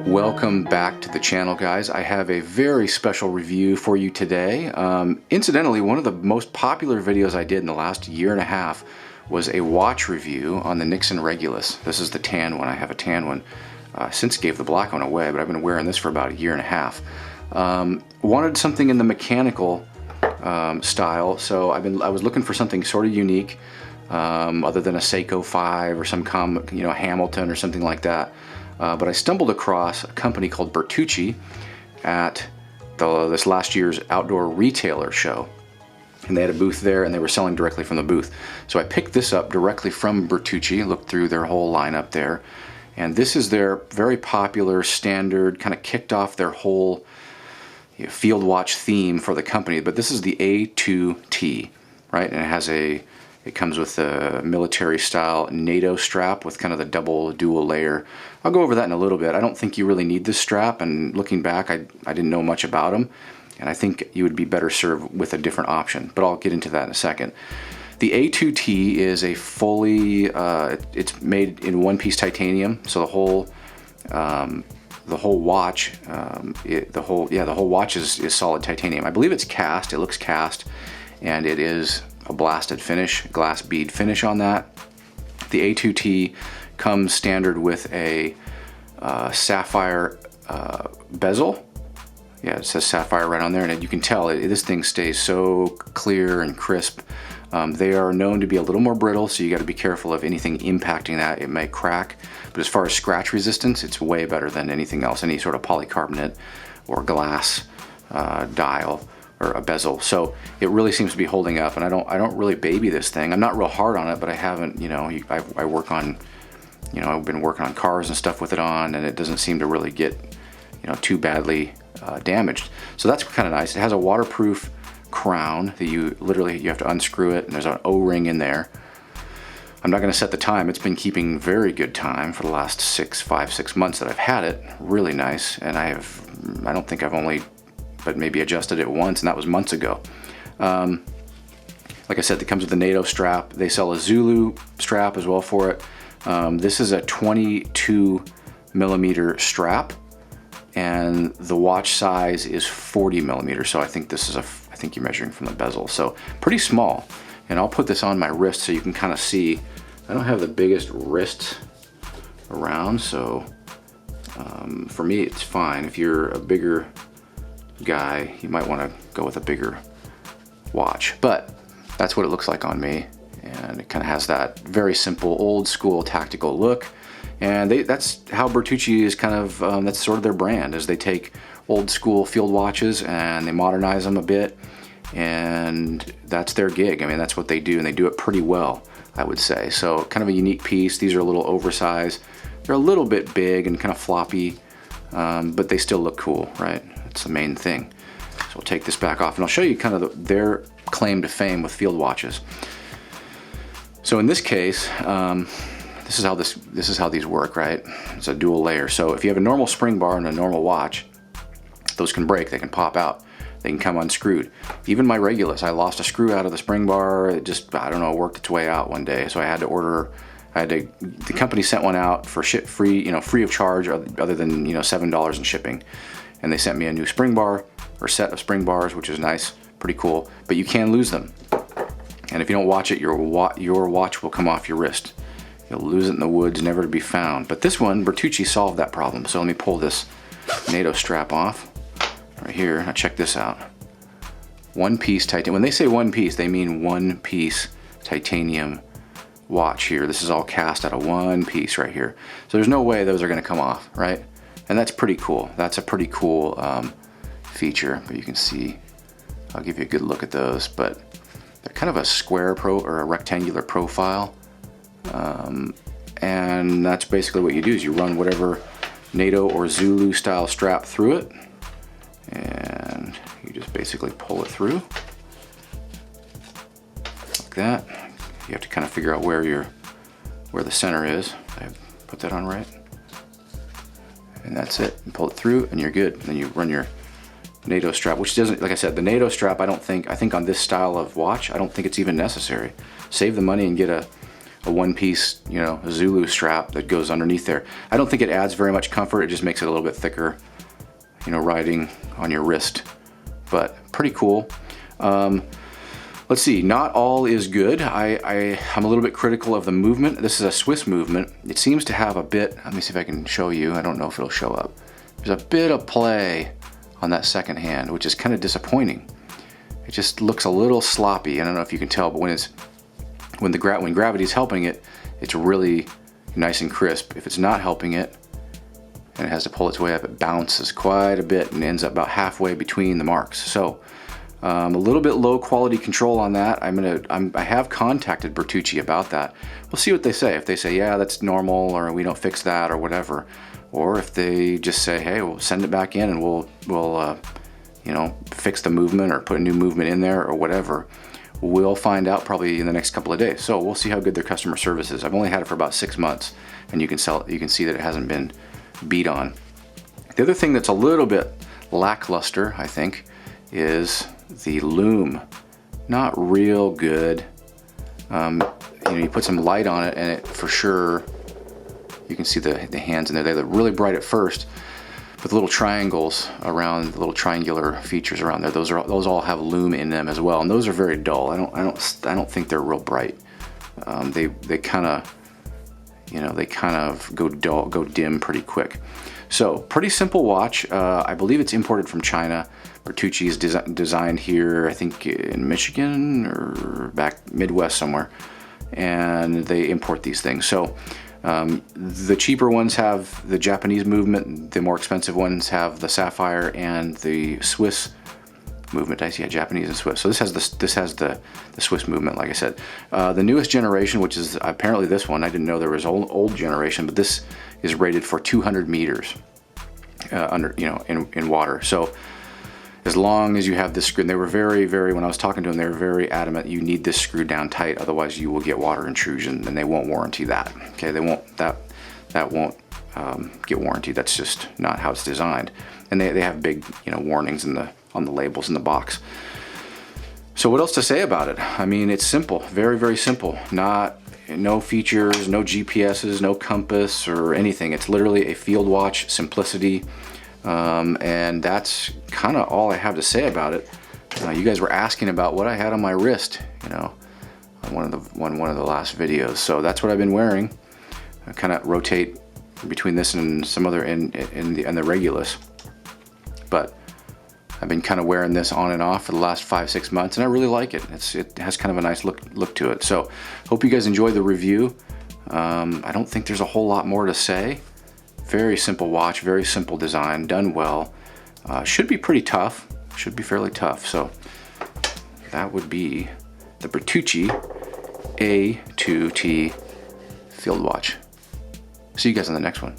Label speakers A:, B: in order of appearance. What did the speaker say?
A: Welcome back to the channel, guys. I have a very special review for you today. Incidentally, one of the most popular videos I did in the last year and a half was a watch review on the Nixon Regulus. This is the tan one. I have a tan one. Since gave the black one away, but I've been wearing this for about a year and a half. Wanted something in the mechanical style, so I was looking for something sort of unique, other than a Seiko 5 or some Hamilton or something like that. But I stumbled across a company called Bertucci at this last year's outdoor retailer show. And they had a booth there and they were selling directly from the booth. So I picked this up directly from Bertucci, looked through their whole lineup there. And this is their very popular, standard, kind of kicked off their whole field watch theme for the company. But this is the A2T, right? And it comes with a military style NATO strap with kind of the dual layer. I'll go over that in a little bit. I don't think you really need this strap, and looking back, I didn't know much about them, and I think you would be better served with a different option, but I'll get into that in a second. The A2T is a fully, it's made in one-piece titanium, so the whole watch, the whole watch is solid titanium. I believe it's cast. It looks cast, and it is a blasted finish, glass bead finish on that. The A2T comes standard with a sapphire bezel. Yeah, it says sapphire right on there, and you can tell this thing stays so clear and crisp. They are known to be a little more brittle, so you got to be careful of anything impacting that. It may crack, but as far as scratch resistance, it's way better than anything else, any sort of polycarbonate or glass dial or a bezel. So it really seems to be holding up, and I don't really baby this thing. I'm not real hard on it, but I haven't, I work on, I've been working on cars and stuff with it on, and it doesn't seem to really get, too badly damaged. So that's kind of nice. It has a waterproof crown that you have to unscrew it, and there's an O-ring in there. I'm not going to set the time. It's been keeping very good time for the last 5-6 months that I've had it. Really nice, and I don't think I've only but maybe adjusted it once, and that was months ago. Like I said, it comes with the NATO strap. They sell a Zulu strap as well for it. This is a 22 millimeter strap, and the watch size is 40 millimeters. So I think I think you're measuring from the bezel. So pretty small. And I'll put this on my wrist so you can kind of see. I don't have the biggest wrist around, so for me it's fine. If you're a bigger guy, you might want to go with a bigger watch, but that's what it looks like on me, and it kind of has that very simple old school tactical look. And that's how Bertucci is kind of that's sort of their brand, is they take old school field watches and they modernize them a bit, and that's their gig. I mean, that's what they do, and they do it pretty well, I would say. So kind of a unique piece. These are a little oversized, they're a little bit big and kind of floppy, but they still look cool, right? That's the main thing. So we'll take this back off, and I'll show you kind of their claim to fame with field watches. So in this case, this is how these work, right? It's a dual layer. So if you have a normal spring bar and a normal watch, those can break. They can pop out. They can come unscrewed. Even my Regulus, I lost a screw out of the spring bar. It just, I don't know, worked its way out one day. So I had to order. The company sent one out for free of charge, other than $7 in shipping. And they sent me a new spring bar, or set of spring bars, which is nice, pretty cool. But you can lose them, and if you don't watch it, your watch will come off your wrist. You'll lose it in the woods, never to be found. But this one, Bertucci solved that problem. So let me pull this NATO strap off right here. Now check this out. One-piece titanium. When they say one piece, they mean one-piece titanium watch here. This is all cast out of one piece right here. So there's no way those are going to come off, right? And that's pretty cool. That's a pretty cool feature. But you can see, I'll give you a good look at those. But they're kind of a square or a rectangular profile. And that's basically what you do, is you run whatever NATO or Zulu style strap through it. And you just basically pull it through. Like that. You have to kind of figure out where the center is. I put that on right. And that's it. You pull it through and you're good. And then you run your NATO strap, which doesn't, like I said, the NATO strap, I think on this style of watch, I don't think it's even necessary. Save the money and get a a one-piece, you know, Zulu strap that goes underneath there. I don't think it adds very much comfort. It just makes it a little bit thicker, you know, riding on your wrist, but pretty cool. Let's see, not all is good. I'm a little bit critical of the movement. This is a Swiss movement. It seems to have a bit, let me see if I can show you. I don't know if it'll show up. There's a bit of play on that second hand, which is kind of disappointing. It just looks a little sloppy. I don't know if you can tell, but when gravity's helping it, it's really nice and crisp. If it's not helping it, and it has to pull its way up, it bounces quite a bit and ends up about halfway between the marks. So a little bit low quality control on that. I have contacted Bertucci about that. We'll see what they say. If they say, yeah, that's normal, or we don't fix that, or whatever, or if they just say, hey, we'll send it back in and we'll you know, fix the movement or put a new movement in there or whatever. We'll find out probably in the next couple of days. So we'll see how good their customer service is. I've only had it for about 6 months, and you can see that it hasn't been beat on. The other thing that's a little bit lackluster, I think, is the loom. Not real good. You know, you put some light on it, and it for sure, you can see the hands in there. They look really bright at first, but the little triangles around, the little triangular features around there, those all have loom in them as well, and those are very dull. I don't think they're real bright. They kind of, you know, they kind of go dull, go dim pretty quick. So pretty simple watch. I believe it's imported from China. Bertucci is designed here, I think in Michigan or back Midwest somewhere, and they import these things. So the cheaper ones have the Japanese movement, the more expensive ones have the Sapphire and the Swiss movement. I see, yeah, Japanese and Swiss. So this has the Swiss movement, like I said. The newest generation, which is apparently this one, I didn't know there was old generation, but this is rated for 200 meters under, you know, in water. So as long as you have this screw, and they were very, when I was talking to them, they were very adamant, you need this screwed down tight, otherwise you will get water intrusion, and they won't warranty that. Okay, they won't, that won't get warranty. That's just not how it's designed. And they have big, you know, warnings on the labels in the box. So what else to say about it? I mean, it's simple, very simple. No features, no GPSs, no compass or anything. It's literally a field watch, simplicity. And that's kind of all I have to say about it. You guys were asking about what I had on my wrist, you know, on one of the last videos. So that's what I've been wearing. I kind of rotate between this and some other in the Regulus. But I've been kind of wearing this on and off for the last 5-6 months, and I really like it. It has kind of a nice look to it. So hope you guys enjoy the review. I don't think there's a whole lot more to say. Very simple watch, very simple design, done well. Should be pretty tough, should be fairly tough. So that would be the Bertucci A2T Field Watch. See you guys on the next one.